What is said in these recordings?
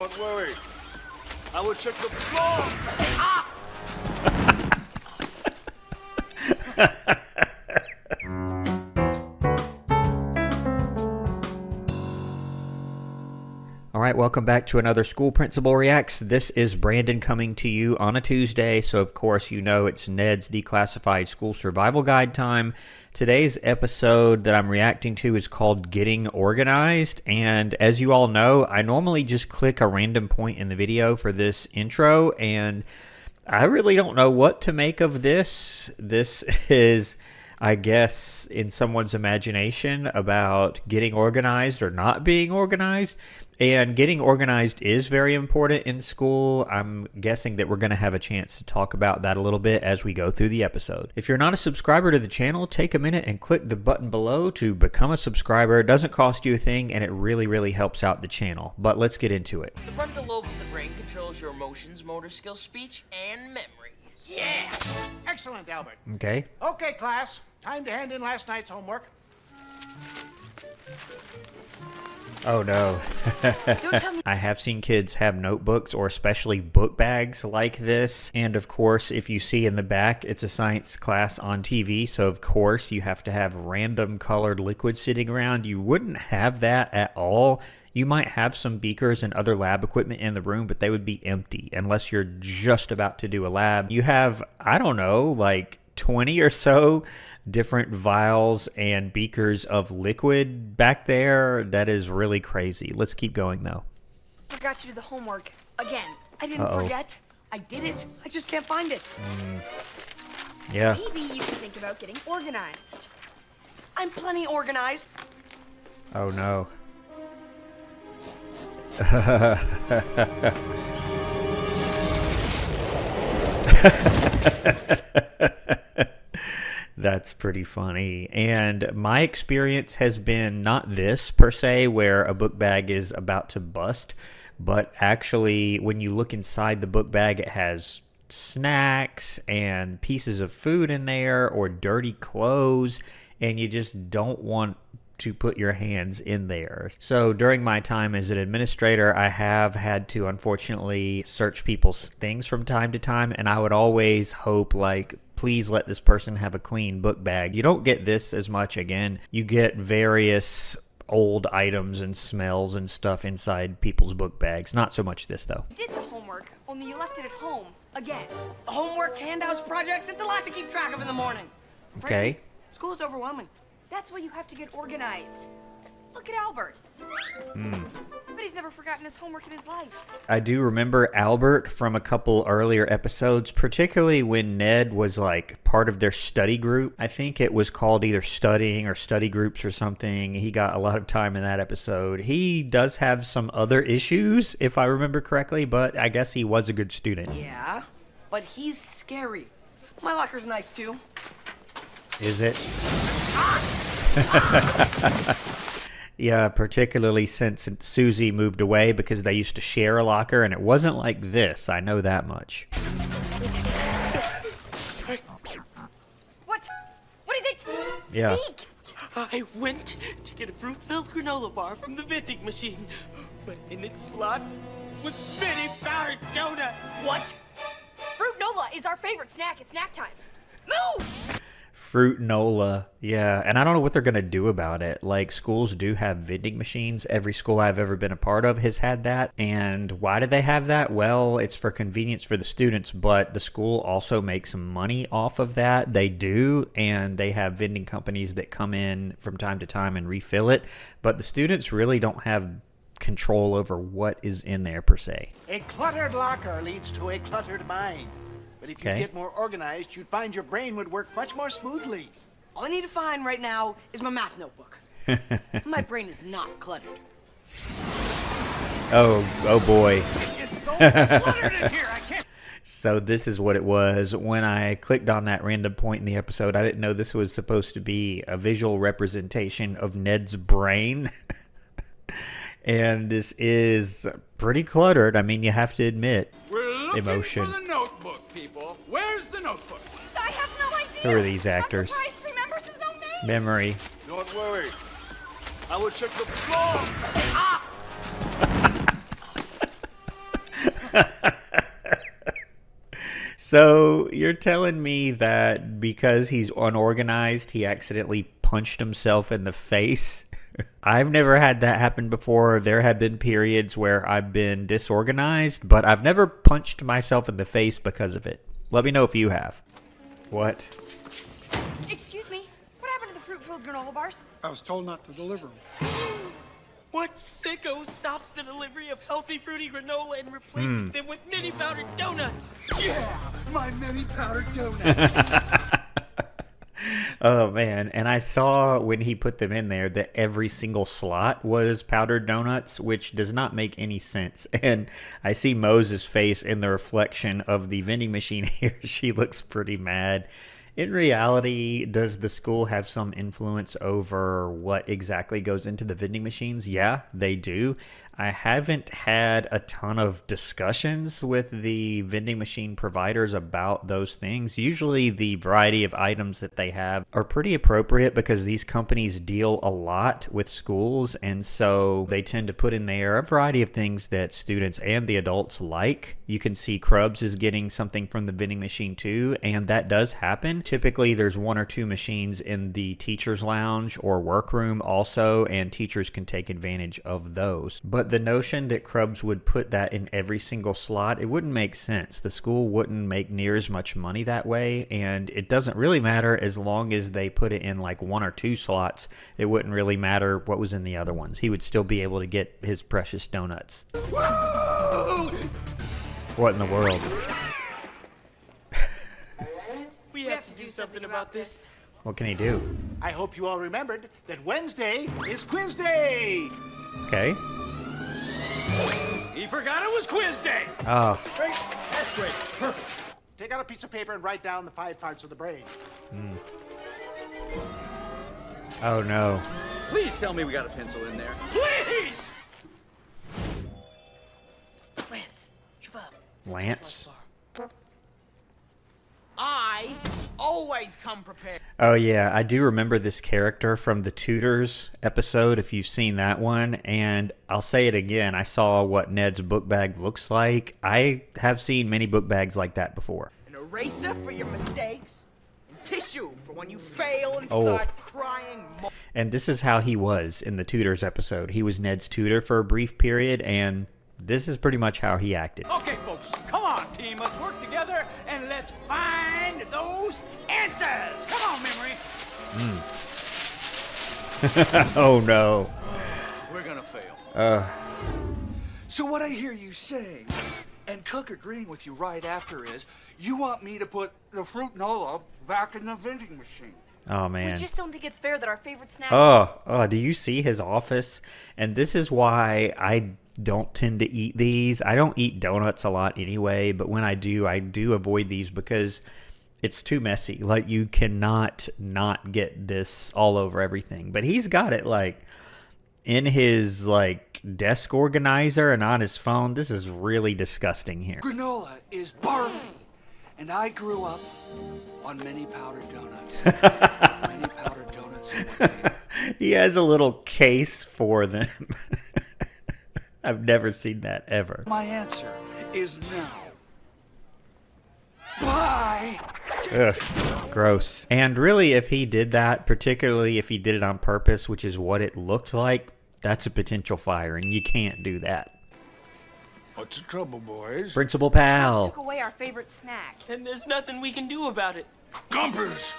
Don't worry. I will check the floor. Ah! All right, welcome back to another School Principal Reacts. This is Brandon coming to you on a Tuesday, so of course you know it's Ned's Declassified School Survival Guide time. Today's episode that I'm reacting to is called Getting Organized, and as you all know, I normally just click a random point in the video for this intro, and I really don't know what to make of this. This is, I guess, in someone's imagination about getting organized or not being organized. And getting organized is very important in school. I'm guessing that we're going to have a chance to talk about that a little bit as we go through the episode. If you're not a subscriber to the channel, take a minute and click the button below to become a subscriber. It doesn't cost you a thing, and it really helps out the channel. But let's get into it. The frontal lobe of the brain controls your emotions, motor skills, speech, and memory. Yeah! Excellent, Albert. Okay. Okay, class. Time to hand in last night's homework. Oh no. I have seen kids have notebooks or especially book bags like this. And of course, if you see in the back, it's a science class on TV. So of course, you have to have random colored liquid sitting around. You wouldn't have that at all. You might have some beakers and other lab equipment in the room, but they would be empty unless you're just about to do a lab. You have, I don't know, like 20 or so different vials and beakers of liquid back there. That is really crazy. Let's keep going though. Forgot to do the homework again. I didn't forget. I did it. I just can't find it. Yeah. Maybe you should think about getting organized. I'm plenty organized. Oh no. That's pretty funny. And my experience has been not this per se, where a book bag is about to bust, but actually when you look inside the book bag, it has snacks and pieces of food in there or dirty clothes, and you just don't want to put your hands in there. So during my time as an administrator, I have had to unfortunately search people's things from time to time, and I would always hope, like, please let this person have a clean book bag. You don't get this as much again. You get various old items and smells and stuff inside people's book bags. Not so much this though. You did the homework, only you left it at home again. Homework, handouts, projects, it's a lot to keep track of in the morning. Okay. School is overwhelming. That's why you have to get organized. Look at Albert. But he's never forgotten his homework in his life. I do remember Albert from a couple earlier episodes, particularly when Ned was like part of their study group. I think it was called either studying or study groups or something. He got a lot of time in that episode. He does have some other issues, if I remember correctly, but I guess he was a good student. Yeah, but he's scary. My locker's nice too. Is it? Yeah, particularly since Susie moved away, because they used to share a locker, and it wasn't like this. I know that much. What? What is it? Yeah. Speak! I went to get a fruit-filled granola bar from the vending machine, but in its slot was Benny Bauer Donut. What? Fruit Nola is our favorite snack at snack time. Move! Fruit Nola, yeah, and I don't know what they're going to do about it. Like, schools do have vending machines. Every school I've ever been a part of has had that. And why do they have that? Well, it's for convenience for the students, but the school also makes some money off of that. They do, and they have vending companies that come in from time to time and refill it. But the students really don't have control over what is in there per se. A cluttered locker leads to a cluttered mind. But if you get more organized, you'd find your brain would work much more smoothly. All I need to find right now is my math notebook. My brain is not cluttered. Oh boy. It's so cluttered in here, I can't. So this is what it was. When I clicked on that random point in the episode, I didn't know this was supposed to be a visual representation of Ned's brain. And this is pretty cluttered. I mean, you have to admit. We're looking Emotion. for the notebook, people. Where's the notebook? I have no idea. Who are these actors? I'm surprised he remembers his own name. Memory. Don't worry. I will check the floor. So you're telling me that because he's unorganized, he accidentally punched himself in the face? I've never had that happen before. There have been periods where I've been disorganized, but I've never punched myself in the face because of it. Let me know if you have. What? Excuse me. What happened to the fruit-filled granola bars? I was told not to deliver them. What sicko stops the delivery of healthy fruity granola and replaces them with mini powdered donuts? Yeah, my mini powdered donut. Oh, man. And I saw when he put them in there that every single slot was powdered donuts, which does not make any sense. And I see Mose's face in the reflection of the vending machine here. She looks pretty mad. In reality, does the school have some influence over what exactly goes into the vending machines? Yeah, they do. I haven't had a ton of discussions with the vending machine providers about those things. Usually the variety of items that they have are pretty appropriate because these companies deal a lot with schools, and so they tend to put in there a variety of things that students and the adults like. You can see Krubs is getting something from the vending machine too, and that does happen. Typically there's one or two machines in the teacher's lounge or workroom also, and teachers can take advantage of those. But the notion that Krubs would put that in every single slot, it wouldn't make sense. The school wouldn't make near as much money that way, and it doesn't really matter as long as they put it in like one or two slots. It wouldn't really matter what was in the other ones. He would still be able to get his precious donuts. Whoa! What in the world? We have to do something about this. What can he do? I hope you all remembered that Wednesday is quiz day. Okay. He forgot it was quiz day. Oh, Great. That's great. Perfect. Take out a piece of paper and write down the 5 parts of the brain. oh no. Please tell me we got a pencil in there. Please! Lance, shove up. Lance? I always come prepared. Oh yeah, I do remember this character from the Tutors episode, if you've seen that one, and I'll say it again, I saw what Ned's book bag looks like. I have seen many book bags like that before. An eraser for your mistakes, and tissue for when you fail and Oh. start crying. And this is how he was in the Tutors episode. He was Ned's tutor for a brief period, and this is pretty much how he acted. Okay, folks, come on, team. Let's work together and let's find those answers. Come on, memory. Oh no. We're gonna fail. So what I hear you saying, and Cook agreeing with you right after, is you want me to put the fruit Nola back in the vending machine. Oh We man. just don't think it's fair that our favorite snack. Oh, do you see his office? And this is why I don't tend to eat these. I don't eat donuts a lot anyway, but when I do avoid these because it's too messy. Like, you cannot not get this all over everything. But he's got it like in his like desk organizer and on his phone. This is really disgusting here. Granola is barley, and I grew up on many powdered donuts. Many powdered donuts. in one day. He has a little case for them. I've never seen that ever. My answer is no. Bye. Ugh, gross. And really, if he did that, particularly if he did it on purpose, which is what it looked like, that's a potential firing. You can't do that. What's the trouble, boys? Principal Took Pal. away our favorite snack. And there's nothing we can do about it. Gumpers!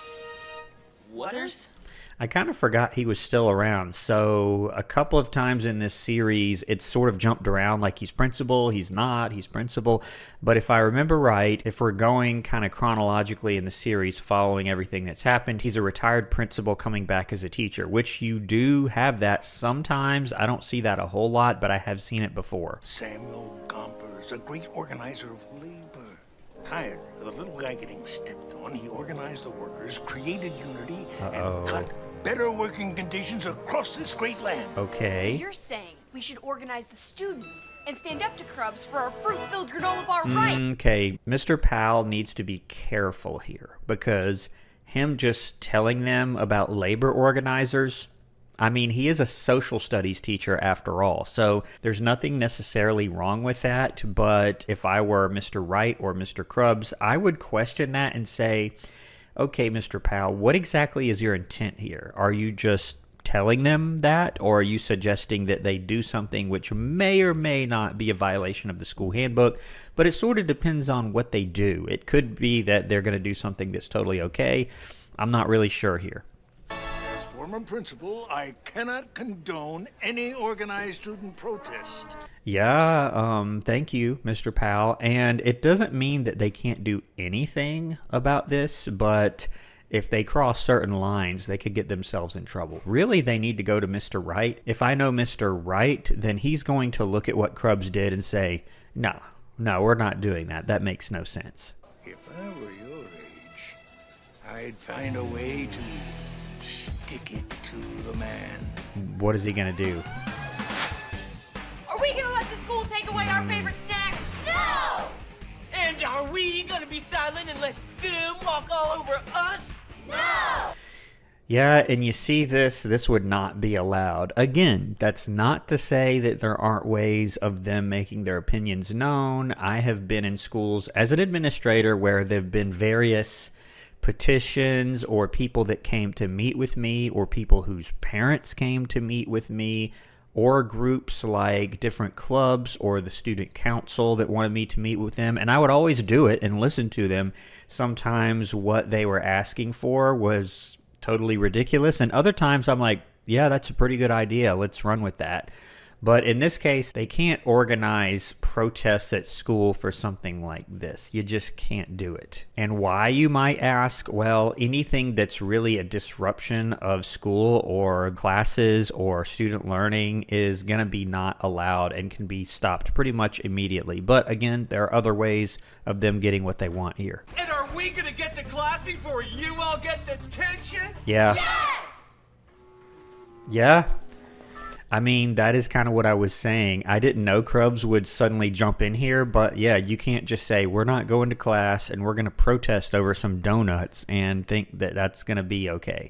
Waters? I kind of forgot he was still around. So a couple of times in this series, it's sort of jumped around like he's principal, he's not, he's principal. But if I remember right, if we're going kind of chronologically in the series, following everything that's happened, he's a retired principal coming back as a teacher, which you do have that sometimes. I don't see that a whole lot, but I have seen it before. Samuel Gompers, a great organizer of labor. Tired of the little guy getting stepped on, he organized the workers, created unity, and cut better working conditions across this great land. Okay. You're saying we should organize the students and stand up to Krubs for our fruit-filled granola bar right? Okay, Mr. Powell needs to be careful here because him just telling them about labor organizers, I mean, he is a social studies teacher after all, so there's nothing necessarily wrong with that. But if I were Mr. Wright or Mr. Krubbs, I would question that and say, okay, Mr. Powell, what exactly is your intent here? Are you just telling them that, or are you suggesting that they do something which may or may not be a violation of the school handbook? But it sort of depends on what they do. It could be that they're going to do something that's totally okay. I'm not really sure here. As former principal, I cannot condone any organized student protest. Yeah, thank you, Mr. Powell. And it doesn't mean that they can't do anything about this, but if they cross certain lines, they could get themselves in trouble. Really, they need to go to Mr. Wright. If I know Mr. Wright, then he's going to look at what Krubbs did and say, no, we're not doing that. That makes no sense. If I were your age, I'd find a way to stick it to the man. What is he going to do? Are we gonna let the school take away our favorite snacks? No! And are we gonna be silent and let them walk all over us? No! Yeah, and you see this would not be allowed. Again, that's not to say that there aren't ways of them making their opinions known. I have been in schools as an administrator where there have been various petitions or people that came to meet with me or people whose parents came to meet with me, or groups like different clubs or the student council that wanted me to meet with them. And I would always do it and listen to them. Sometimes what they were asking for was totally ridiculous. And other times I'm like, yeah, that's a pretty good idea. Let's run with that. But in this case, they can't organize protests at school for something like this. You just can't do it. And why, you might ask? Well, anything that's really a disruption of school or classes or student learning is going to be not allowed and can be stopped pretty much immediately. But again, there are other ways of them getting what they want here. And are we gonna get to class before you all get detention? Yeah. Yes! Yeah. I mean, that is kind of what I was saying. I didn't know Krubbs would suddenly jump in here, but yeah, you can't just say, we're not going to class and we're going to protest over some donuts and think that that's going to be okay.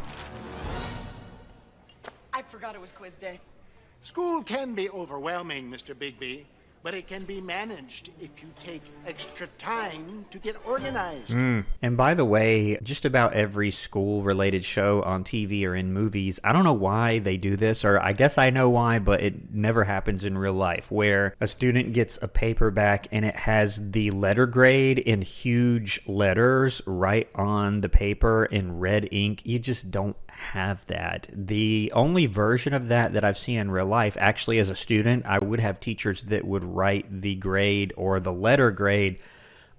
I forgot it was quiz day. School can be overwhelming, Mr. Bigby, but it can be managed if you take extra time to get organized. And by the way, just about every school-related show on TV or in movies, I don't know why they do this, or I guess I know why, but it never happens in real life, where a student gets a paper back and it has the letter grade in huge letters right on the paper in red ink. You just don't have that. The only version of that I've seen in real life, actually as a student, I would have teachers that would write the grade or the letter grade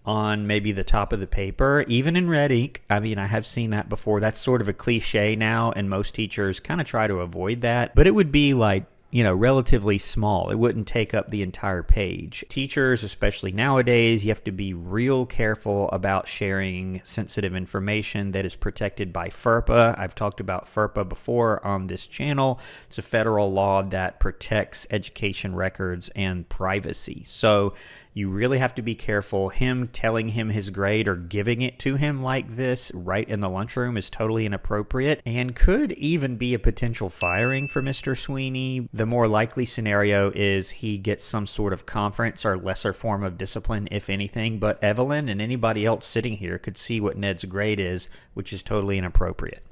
on maybe the top of the paper, even in red ink. I mean, I have seen that before. That's sort of a cliche now, and most teachers kind of try to avoid that. But it would be like, you know, relatively small. It wouldn't take up the entire page. Teachers, especially nowadays, you have to be real careful about sharing sensitive information that is protected by FERPA. I've talked about FERPA before on this channel. It's a federal law that protects education records and privacy. So you really have to be careful. Him telling him his grade or giving it to him like this right in the lunchroom is totally inappropriate and could even be a potential firing for Mr. Sweeney. The more likely scenario is he gets some sort of conference or lesser form of discipline, if anything. But Evelyn and anybody else sitting here could see what Ned's grade is, which is totally inappropriate.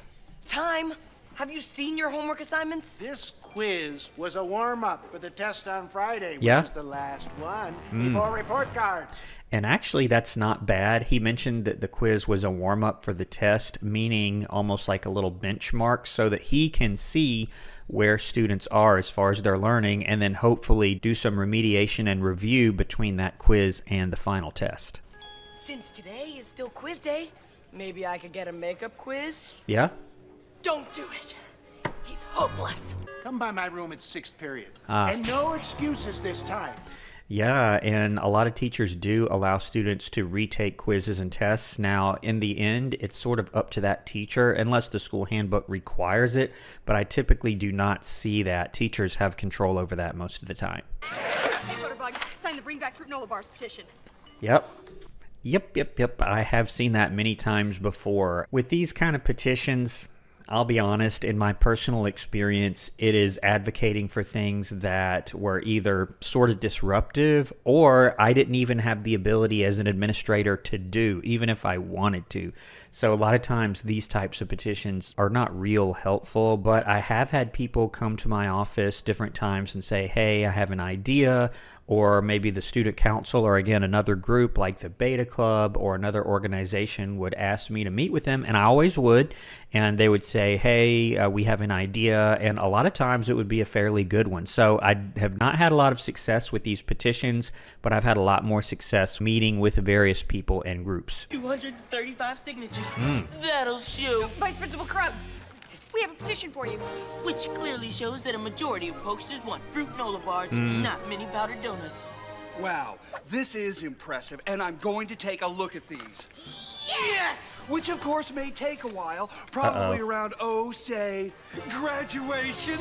Time. Have you seen your homework assignments? This quiz was a warm-up for the test on Friday, which Yeah? is the last one before report cards. And actually, that's not bad. He mentioned that the quiz was a warm-up for the test, meaning almost like a little benchmark so that he can see where students are as far as their learning and then hopefully do some remediation and review between that quiz and the final test. Since today is still quiz day, maybe I could get a makeup quiz? Yeah? Don't do it. He's hopeless. Come by my room at 6th period. Ah. And no excuses this time. Yeah, and a lot of teachers do allow students to retake quizzes and tests. Now, in the end, it's sort of up to that teacher, unless the school handbook requires it, but I typically do not see that. Teachers have control over that most of the time. Hey, Butterbug, sign the Bring Back Fruit Nola Bars petition. Yep. Yep. I have seen that many times before. With these kind of petitions, I'll be honest, in my personal experience, it is advocating for things that were either sort of disruptive or I didn't even have the ability as an administrator to do, even if I wanted to. So a lot of times these types of petitions are not real helpful, but I have had people come to my office different times and say, hey, I have an idea, or maybe the student council, or again, another group like the Beta Club or another organization would ask me to meet with them, and I always would, and they would say, hey, we have an idea, and a lot of times it would be a fairly good one. So I have not had a lot of success with these petitions, but I've had a lot more success meeting with various people and groups. 235 signatures. That'll show. Vice Principal Krebs, we have a petition for you. Which clearly shows that a majority of posters want fruit Nola bars, not mini powdered donuts. Wow, this is impressive, and I'm going to take a look at these. Yes! Which, of course, may take a while. Probably around, say, graduation.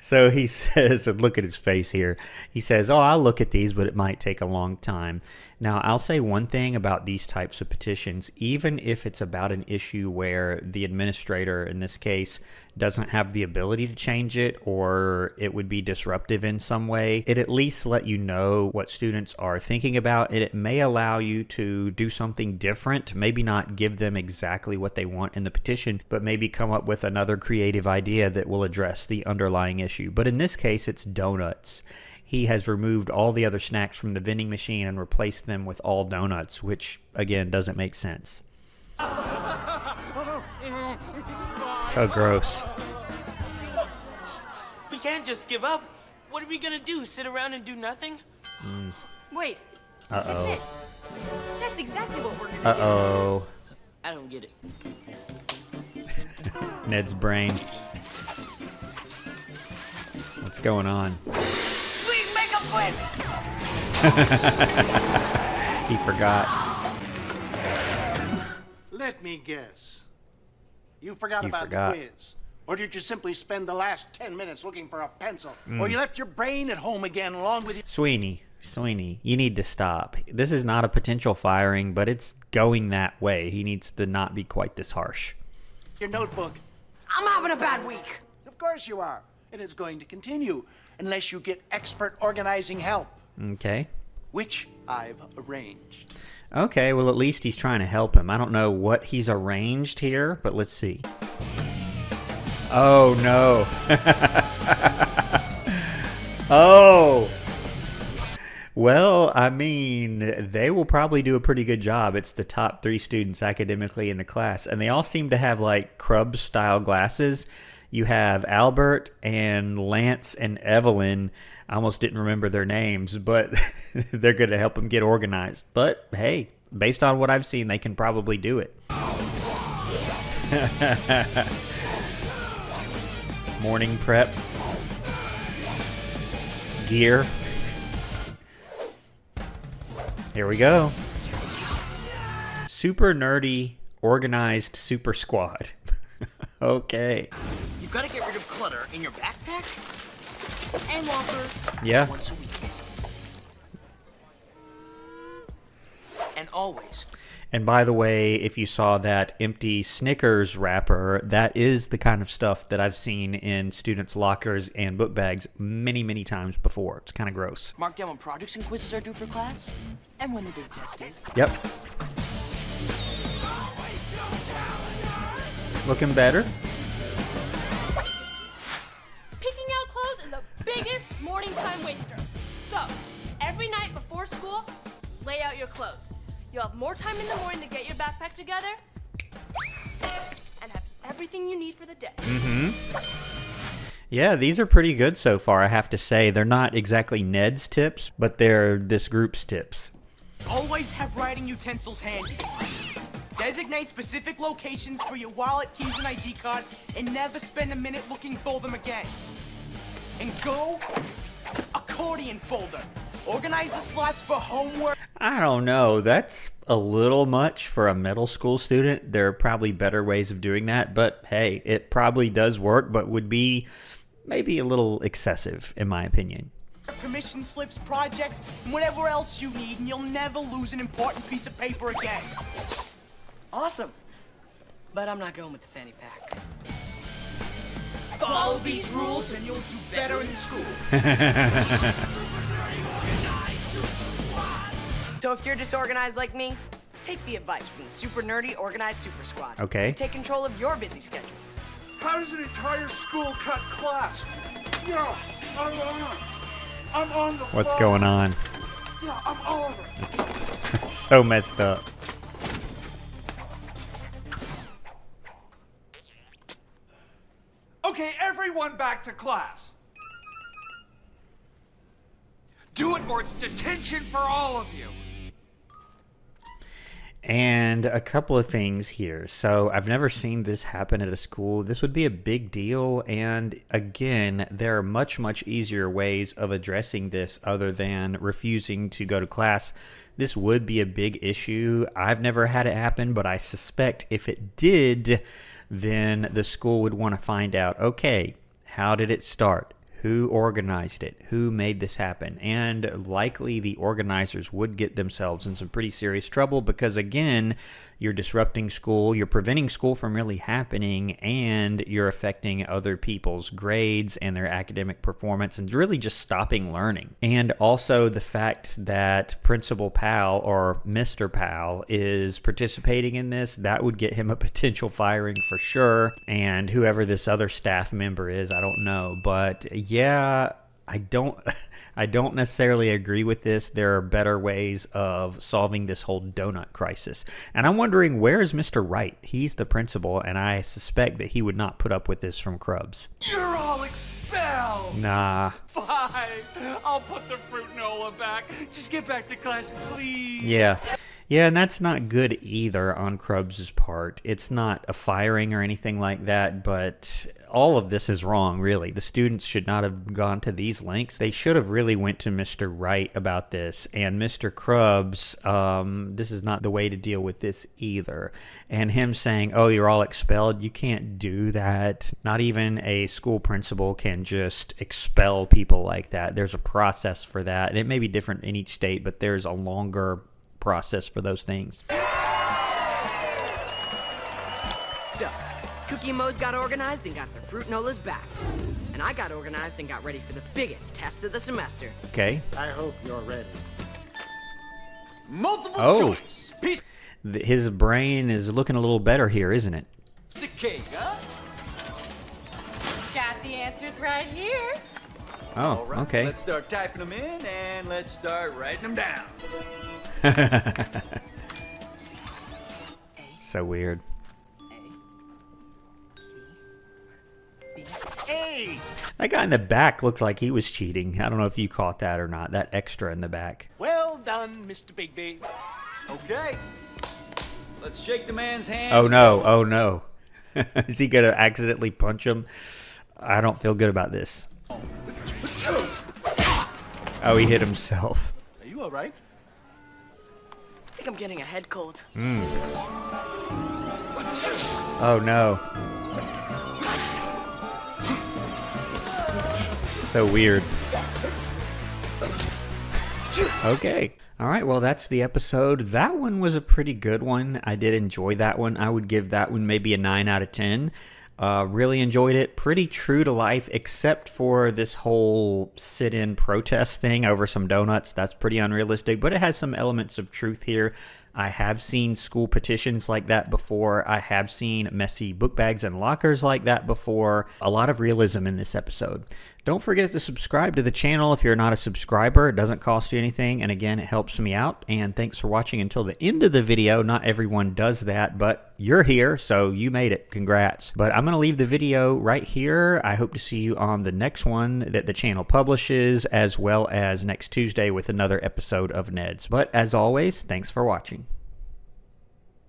So he says, and look at his face here. He says, oh, I'll look at these, but it might take a long time. Now, I'll say one thing about these types of petitions. Even if it's about an issue where the administrator, in this case, doesn't have the ability to change it, or it would be disruptive in some way, it at least let you know what students are thinking about, and it may allow you to do something different. Maybe not give them exactly what they want in the petition, but maybe come up with another creative idea that will address the underlying issue. But in this case, it's donuts. He has removed all the other snacks from the vending machine and replaced them with all donuts, which, again, doesn't make sense. So gross. We can't just give up. What are we gonna do? Sit around and do nothing? Wait. Uh-oh. That's it. That's exactly what we're gonna Uh-oh. I don't get it. Ned's brain. What's going on? Please make a quiz! He forgot. Let me guess. You forgot You about forgot. the quiz. Or did you simply spend the last 10 minutes looking for a pencil? Or you left your brain at home again along with you? Sweeney, you need to stop. This is not a potential firing, but it's going that way. He needs to not be quite this harsh. Your notebook. I'm having a bad week. Of course you are. And it's going to continue unless you get expert organizing help, Okay. which I've arranged. Okay, well, at least he's trying to help him. I don't know what he's arranged here, but let's see. Oh, no. Oh. Well, I mean, they will probably do a pretty good job. It's the top 3 students academically in the class, and they all seem to have, like, Krebs-style glasses. You have Albert and Lance and Evelyn. I almost didn't remember their names, but they're going to help them get organized. But, hey, based on what I've seen, they can probably do it. Morning prep. Gear. Here we go. Super nerdy, organized super squad. Okay. You gotta get rid of clutter in your backpack and locker Yeah. once a week. And always. And by the way, if you saw that empty Snickers wrapper, that is the kind of stuff that I've seen in students' lockers and book bags many, many times before. It's kind of gross. Mark down when projects and quizzes are due for class and when the big test is. Yep. Looking better. Picking out clothes is the biggest morning time waster. So, every night before school, lay out your clothes. You'll have more time in the morning to get your backpack together and have everything you need for the day. Yeah, these are pretty good so far, I have to say. They're not exactly Ned's tips, but they're this group's tips. Always have writing utensils handy. Designate specific locations for your wallet, keys, and ID card, and never spend a minute looking for them again. And go accordion folder. Organize the slots for homework. I don't know. That's a little much for a middle school student. There are probably better ways of doing that, but hey, it probably does work, but would be maybe a little excessive, in my opinion. Permission slips, projects, and whatever else you need, and you'll never lose an important piece of paper again. Awesome. But I'm not going with the fanny pack. Follow these rules and you'll do better in school. So if you're disorganized like me, take the advice from the super nerdy organized super squad. Okay. Take control of your busy schedule. How does an entire school cut class? Yeah, I'm on the What's phone. going on? Yeah, I'm on it. It's so messed up. Okay, everyone back to class. Do it or it's detention for all of you. And a couple of things here. So I've never seen this happen at a school. This would be a big deal. And again, there are much, much easier ways of addressing this other than refusing to go to class. This would be a big issue. I've never had it happen, but I suspect if it did, then the school would want to find out, okay, how did it start? Who organized it? Who made this happen? And likely the organizers would get themselves in some pretty serious trouble because, again, you're disrupting school, you're preventing school from really happening, and you're affecting other people's grades and their academic performance and really just stopping learning. And also the fact that Principal Powell or Mr. Powell is participating in this, that would get him a potential firing for sure. And whoever this other staff member is, I don't know. But yeah, I don't necessarily agree with this. There are better ways of solving this whole donut crisis. And I'm wondering, where is Mr. Wright? He's the principal, and I suspect that he would not put up with this from Krubs. You're all expelled. Nah. Fine. I'll put the fruit Nola back. Just get back to class, please. Yeah. Yeah, and that's not good either on Krubs' part. It's not a firing or anything like that, but all of this is wrong, really. The students should not have gone to these lengths. They should have really went to Mr. Wright about this. And Mr. Krubs, this is not the way to deal with this either. And him saying, oh, you're all expelled, you can't do that. Not even a school principal can just expel people like that. There's a process for that. And it may be different in each state, but there's a longer process for those things. So, Cookie and Moe's got organized and got their fruit nolas back. And I got organized and got ready for the biggest test of the semester. Okay. I hope you're ready. Multiple choice. Piece His brain is looking a little better here, isn't it? of cake, huh? Got the answers right here. Oh, All right, okay. Let's start typing them in and let's start writing them down. So weird. Hey! That guy in the back looked like he was cheating. I don't know if you caught that or not. That extra in the back. Well done, Mr. Bigby. Okay. Let's shake the man's hand. Oh no, oh no. Is he going to accidentally punch him? I don't feel good about this. Oh, he hit himself. Are you all right? I think I'm getting a head cold. Oh no. So weird. Okay. All right, well, that's the episode. That one was a pretty good one. I did enjoy that one. I would give that one maybe a 9 out of 10. Really enjoyed it. Pretty true to life, except for this whole sit-in protest thing over some donuts. That's pretty unrealistic, but it has some elements of truth here. I have seen school petitions like that before. I have seen messy book bags and lockers like that before. A lot of realism in this episode. Don't forget to subscribe to the channel if you're not a subscriber. It doesn't cost you anything, and again, it helps me out. And thanks for watching until the end of the video. Not everyone does that, but you're here, so you made it. Congrats. But I'm going to leave the video right here. I hope to see you on the next one that the channel publishes, as well as next Tuesday with another episode of Ned's. But as always, thanks for watching.